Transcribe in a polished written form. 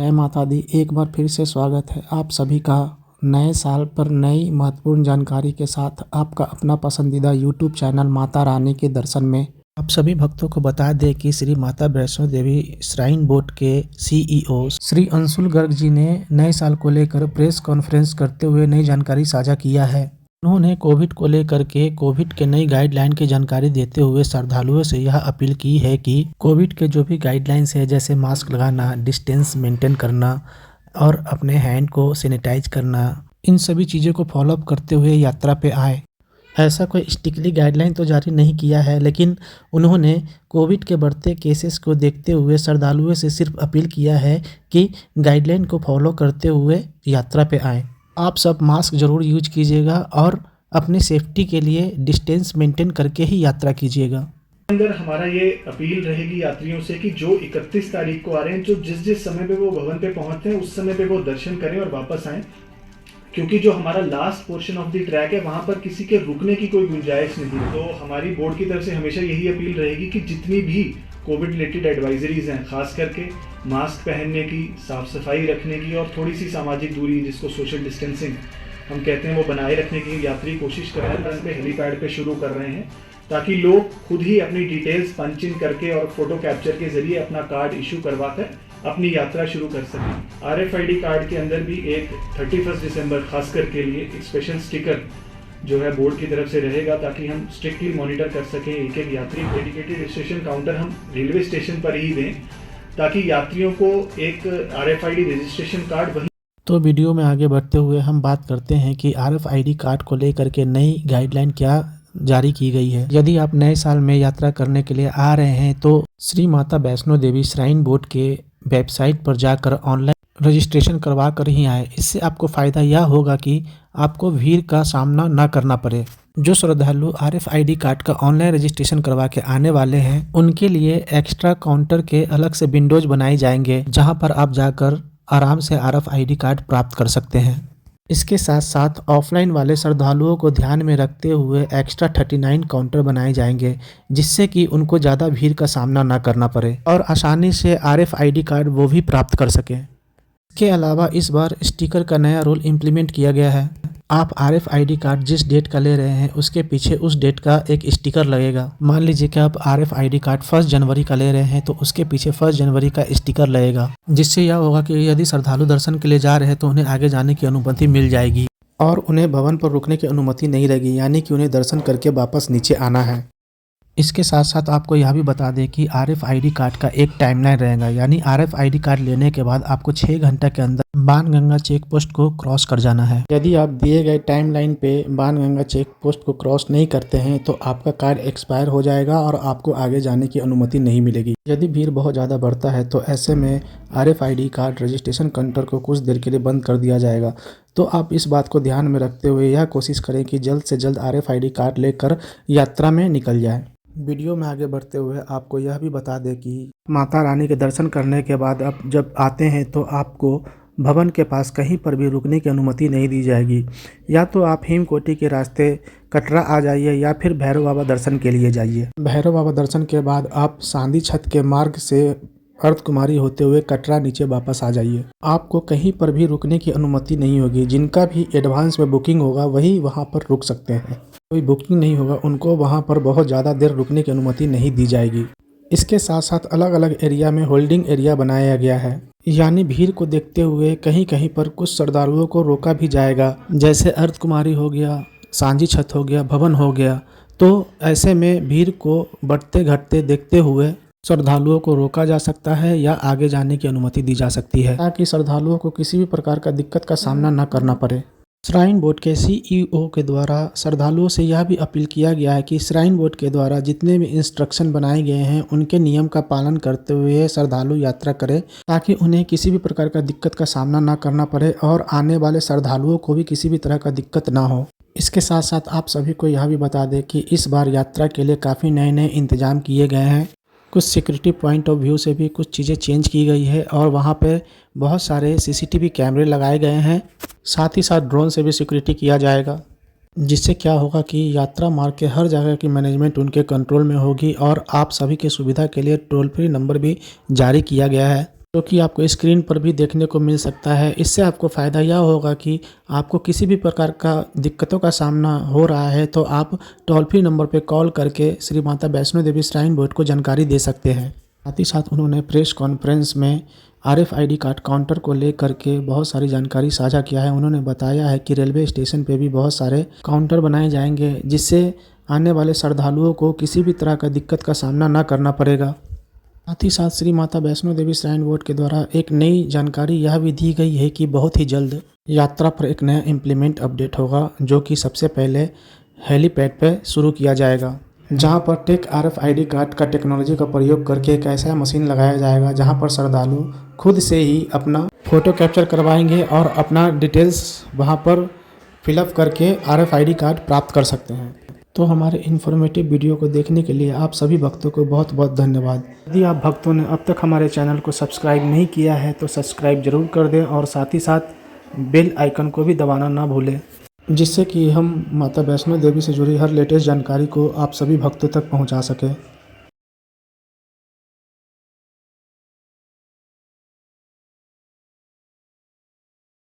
जय माता दी। एक बार फिर से स्वागत है आप सभी का नए साल पर नई महत्वपूर्ण जानकारी के साथ आपका अपना पसंदीदा यूट्यूब चैनल माता रानी के दर्शन में। आप सभी भक्तों को बता दें कि श्री माता वैष्णो देवी श्राइन बोर्ड के सीईओ श्री अंशुल गर्ग जी ने नए साल को लेकर प्रेस कॉन्फ्रेंस करते हुए नई जानकारी साझा किया है। उन्होंने कोविड को लेकर के कोविड के नई गाइडलाइन की जानकारी देते हुए श्रद्धालुओं से यह अपील की है कि कोविड के जो भी गाइडलाइंस है, जैसे मास्क लगाना, डिस्टेंस मेंटेन करना और अपने हैंड को सैनिटाइज करना, इन सभी चीज़ों को फॉलोअप करते हुए यात्रा पे आए। ऐसा कोई स्ट्रिक्टली गाइडलाइन तो जारी नहीं किया है, लेकिन उन्होंने कोविड के बढ़ते केसेस को देखते हुए श्रद्धालुओं से सिर्फ अपील किया है कि गाइडलाइन को फॉलो करते हुए यात्रा पे आएँ। आप सब मास्क ज़रूर यूज कीजिएगा और अपनी सेफ्टी के लिए डिस्टेंस मेंटेन करके ही यात्रा कीजिएगा। अंदर हमारा ये अपील रहेगी यात्रियों से कि जो 31 तारीख को आ रहे हैं, जो जिस समय पे वो भवन पे पहुंचते हैं उस समय पे वो दर्शन करें और वापस आएं, क्योंकि जो हमारा last portion of the track है वहां पर किसी के रुकने की कोई गुंजाइश नहीं है। तो हमारी बोर्ड की तरफ से हमेशा यही अपील रहेगी कि जितनी भी कोविड रिलेटेड एडवाइजरीज हैं, खास करके मास्क पहनने की, साफ सफाई रखने की और थोड़ी सी सामाजिक दूरी, जिसको सोशल डिस्टेंसिंग हम कहते हैं, वो बनाए रखने की यात्री कोशिश कर रहे हैं। बस पे हेलीपैड पे शुरू कर रहे हैं ताकि लोग खुद ही अपनी डिटेल्स पंच इन करके और फोटो कैप्चर के जरिए अपना कार्ड इशू करवाकर अपनी यात्रा शुरू कर सकें। RFID कार्ड के अंदर भी एक 31 दिसंबर खासकर के लिए एक स्पेशल स्टिकर जो है बोर्ड की तरफ से रहेगा, ताकि हम स्ट्रिक्टली मॉनिटर कर सकें एक एक यात्री। डेडिकेटेड रजिस्ट्रेशन काउंटर हम रेलवे स्टेशन पर ही दें ताकि यात्रियों को एक RFID रजिस्ट्रेशन कार्ड वहीं। तो वीडियो में आगे बढ़ते हुए हम बात करते हैं कि RFID कार्ड को लेकर के नई गाइडलाइन क्या जारी की गई है। यदि आप नए साल में यात्रा करने के लिए आ रहे हैं तो श्री माता वैष्णो देवी श्राइन बोर्ड के वेबसाइट पर जाकर ऑनलाइन रजिस्ट्रेशन करवा कर ही आए। इससे आपको फ़ायदा यह होगा कि आपको भीड़ का सामना ना करना पड़े। जो श्रद्धालु RFID कार्ड का ऑनलाइन रजिस्ट्रेशन करवा के आने वाले हैं, उनके लिए एक्स्ट्रा काउंटर के अलग से विंडोज बनाए जाएंगे, जहां पर आप जाकर आराम से RFID कार्ड प्राप्त कर सकते हैं। इसके साथ साथ ऑफलाइन वाले श्रद्धालुओं को ध्यान में रखते हुए एक्स्ट्रा 39 काउंटर बनाए जाएंगे, जिससे कि उनको ज़्यादा भीड़ का सामना ना करना पड़े और आसानी से RFID कार्ड वो भी प्राप्त कर सकें। इसके अलावा इस बार स्टिकर का नया रूल इम्प्लीमेंट किया गया है। आप RFID कार्ड जिस डेट का ले रहे हैं उसके पीछे उस डेट का एक स्टिकर लगेगा। मान लीजिए कि आप RFID कार्ड 1 जनवरी का ले रहे हैं तो उसके पीछे 1 जनवरी का स्टिकर लगेगा, जिससे यह होगा कि यदि श्रद्धालु दर्शन के लिए जा रहे हैं तो उन्हें आगे जाने की अनुमति मिल जाएगी और उन्हें भवन पर रुकने की अनुमति नहीं रहेगी, यानी कि उन्हें दर्शन करके वापस नीचे आना है। इसके साथ साथ आपको यह भी बता दें कि RFID कार्ड का एक टाइमलाइन रहेगा, यानी RFID कार्ड लेने के बाद आपको 6 घंटे के अंदर बाणगंगा चेक पोस्ट को क्रॉस कर जाना है। यदि आप दिए गए टाइमलाइन पे बाणगंगा चेक पोस्ट को क्रॉस नहीं करते हैं तो आपका कार्ड एक्सपायर हो जाएगा और आपको आगे जाने की अनुमति नहीं मिलेगी। यदि भीड़ बहुत ज़्यादा बढ़ता है तो ऐसे में RFID कार्ड रजिस्ट्रेशन काउंटर को कुछ देर के लिए बंद कर दिया जाएगा। तो आप इस बात को ध्यान में रखते हुए यह कोशिश करें कि जल्द से जल्द RFID कार्ड लेकर यात्रा में निकल जाए। वीडियो में आगे बढ़ते हुए आपको यह भी बता दें कि माता रानी के दर्शन करने के बाद आप जब आते हैं तो आपको भवन के पास कहीं पर भी रुकने की अनुमति नहीं दी जाएगी। या तो आप हेमकोटी के रास्ते कटरा आ जाइए या फिर भैरव बाबा दर्शन के लिए जाइए। भैरव बाबा दर्शन के बाद आप सांदी छत के मार्ग से अर्थ कुमारी होते हुए कटरा नीचे वापस आ जाइए। आपको कहीं पर भी रुकने की अनुमति नहीं होगी। जिनका भी एडवांस में बुकिंग होगा वही वहां पर रुक सकते हैं। कोई बुकिंग नहीं होगा उनको वहां पर बहुत ज़्यादा देर रुकने की अनुमति नहीं दी जाएगी। इसके साथ साथ अलग अलग एरिया में होल्डिंग एरिया बनाया गया है, यानी भीड़ को देखते हुए कहीं कहीं पर कुछ श्रद्धालुओं को रोका भी जाएगा, जैसे अर्थ कुमारी हो गया, सांझी छत हो गया, भवन हो गया। तो ऐसे में भीड़ को बढ़ते घटते देखते हुए श्रद्धालुओं को रोका जा सकता है या आगे जाने की अनुमति दी जा सकती है, ताकि श्रद्धालुओं को किसी भी प्रकार का दिक्कत का सामना न करना पड़े। श्राइन बोर्ड के सीईओ के द्वारा श्रद्धालुओं से यह भी अपील किया गया है कि श्राइन बोर्ड के द्वारा जितने भी इंस्ट्रक्शन बनाए गए हैं उनके नियम का पालन करते हुए श्रद्धालु यात्रा करें, ताकि उन्हें किसी भी प्रकार का दिक्कत का सामना न करना पड़े और आने वाले श्रद्धालुओं को भी किसी भी तरह का दिक्कत ना हो। इसके साथ साथ आप सभी को यह भी बता दें कि इस बार यात्रा के लिए काफ़ी नए नए इंतजाम किए गए हैं। कुछ सिक्योरिटी पॉइंट ऑफ व्यू से भी कुछ चीज़ें चेंज की गई है और वहाँ पे बहुत सारे CCTV कैमरे लगाए गए हैं। साथ ही साथ ड्रोन से भी सिक्योरिटी किया जाएगा, जिससे क्या होगा कि यात्रा मार्ग के हर जगह की मैनेजमेंट उनके कंट्रोल में होगी और आप सभी की सुविधा के लिए टोल फ्री नंबर भी जारी किया गया है। जो कि आपको स्क्रीन पर भी देखने को मिल सकता है। इससे आपको फ़ायदा यह होगा कि आपको किसी भी प्रकार का दिक्कतों का सामना हो रहा है तो आप टोल फ्री नंबर पर कॉल करके श्री माता वैष्णो देवी श्राइन बोर्ड को जानकारी दे सकते हैं। साथ ही साथ उन्होंने प्रेस कॉन्फ्रेंस में RFID कार्ड काउंटर को लेकर के बहुत सारी जानकारी साझा किया है। उन्होंने बताया है कि रेलवे स्टेशन पे भी बहुत सारे काउंटर बनाए जाएंगे जिससे आने वाले श्रद्धालुओं को किसी भी तरह का दिक्कत का सामना ना करना पड़ेगा। साथ ही साथ श्री माता वैष्णो देवी श्राइन बोर्ड के द्वारा एक नई जानकारी यह भी दी गई है कि बहुत ही जल्द यात्रा पर एक नया इम्प्लीमेंट अपडेट होगा जो कि सबसे पहले हेलीपैड पे शुरू किया जाएगा, जहां पर टेक RFID कार्ड का टेक्नोलॉजी का प्रयोग करके एक ऐसा मशीन लगाया जाएगा जहां पर श्रद्धालु खुद से ही अपना फ़ोटो कैप्चर करवाएंगे और अपना डिटेल्स वहां पर फिलअप करके RFID कार्ड प्राप्त कर सकते हैं। तो हमारे इन्फॉर्मेटिव वीडियो को देखने के लिए आप सभी भक्तों को बहुत बहुत धन्यवाद। यदि आप भक्तों ने अब तक हमारे चैनल को सब्सक्राइब नहीं किया है तो सब्सक्राइब जरूर कर दें और साथ ही साथ बेल आइकन को भी दबाना ना भूलें, जिससे कि हम माता वैष्णो देवी से जुड़ी हर लेटेस्ट जानकारी को आप सभी भक्तों तक पहुंचा सकें।